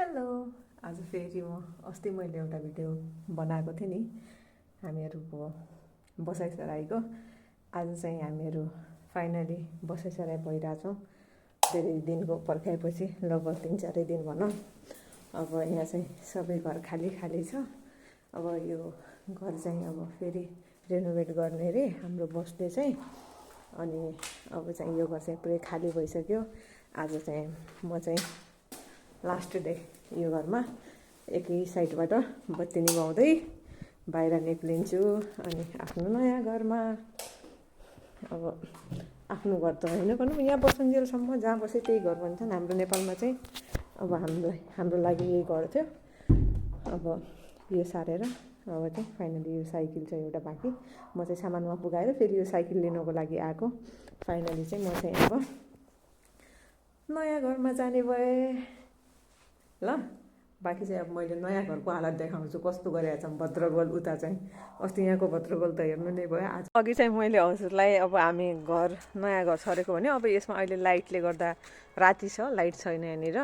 Hello. आज फेरि अस्ति मैले एउटा भिडियो बनाएको थिएँ नि हामीहरूको बसाइसराईको। आज चाहिँ हामीहरू फाइनली बसाइसराई भइरहेछौँ। धेरै दिनको पर्खाएपछि लगभग 3-4 दिन भनौँ। अब यहाँ चाहिँ सबै घर खाली खाली छ। अब यो घर चाहिँ अब फेरि रेनोभेट गर्ने रे हाम्रो बसले चाहिँ। अनि अब चाहिँ यो घर चाहिँ पुरै खाली भइसक्यो। आज चाहिँ म चाहिँ लास्ट डे यो घरमा एकै साइडबाट बत्ती निभाउँदै बाहिर निक्लिन्छु। अनि आफ्नो नयाँ घरमा, अब आफ्नो घर त होइन भनौँ, यहाँ बसुन्जेलसम्म जहाँ बसे त्यही घर भन्छन् हाम्रो नेपालमा चाहिँ। अब हाम्रो लागि यही घर थियो। अब यो सारेर अब चाहिँ फाइनली यो साइकल चाहिँ एउटा बाँकी, म चाहिँ सामानमा पुगाएर फेरि यो साइकल लिनुको लागि आएको। फाइनली चाहिँ म चाहिँ अब नयाँ घरमा जाने भएँ ल। बाँकी चाहिँ अब मैले नयाँ घरको हालत देखाउँछु कस्तो गरेको छ भद्रगोल। उता चाहिँ अस्ति यहाँको भद्रगोल त हेर्नु नै भयो। आज अघि चाहिँ मैले हजुरलाई अब हामी घर नयाँ घर छरेको भने अब यसमा अहिले लाइटले गर्दा राति छ, लाइट छैन यहाँनिर।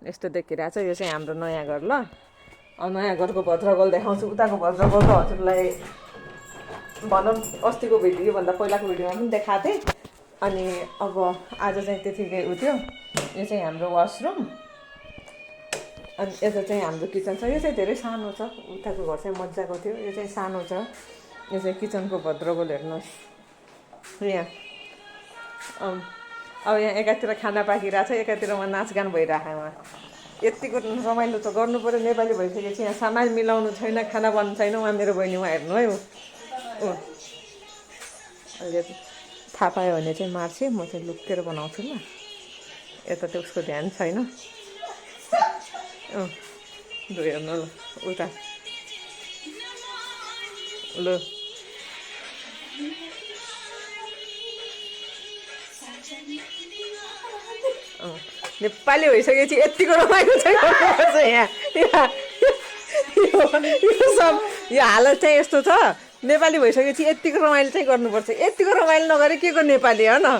यस्तो देखिरहेको छ। यो चाहिँ हाम्रो नयाँ घर ल। नयाँ घरको भद्रगोल देखाउँछु। उताको भद्रगोल त हजुरलाई भनौँ अस्तिको भिडियो, योभन्दा पहिलाको भिडियोमा पनि देखाएको थिएँ। अनि अब आज चाहिँ त्यतिकै उ थियो। यो चाहिँ हाम्रो वासरुम, अनि यता चाहिँ हाम्रो किचन छ। यो चाहिँ धेरै सानो छ। उताको घर चाहिँ मजाको थियो, यो चाहिँ सानो छ। यो चाहिँ किचनको भद्रगोल हेर्नुहोस् यहाँ। अब यहाँ एकातिर खाना पाकिरहेको छ, एकातिरमा नाचगान भइरहेको उहाँ। यतिको रमाइलो त गर्नु पऱ्यो। नेपाली भइसकेपछि यहाँ सामान मिलाउनु छैन, खाना बन्नु छैन। उहाँ मेरो बहिनी, उहाँ हेर्नु है। अहिले थाहा पायो भने चाहिँ मार्छु, म चाहिँ लुकेर बनाउँछु ल। यता त उसको ध्यान छैन। लु हेर्नु ल उता लु। नेपाली भइसकेपछि यतिको रमाइलो चाहिँ गर्नुपर्छ यहाँ। यो सब यो हालत चाहिँ यस्तो छ। नेपाली भइसकेपछि यतिको रमाइलो चाहिँ गर्नुपर्छ। यतिको रमाइलो नगरे के को नेपाली हो न।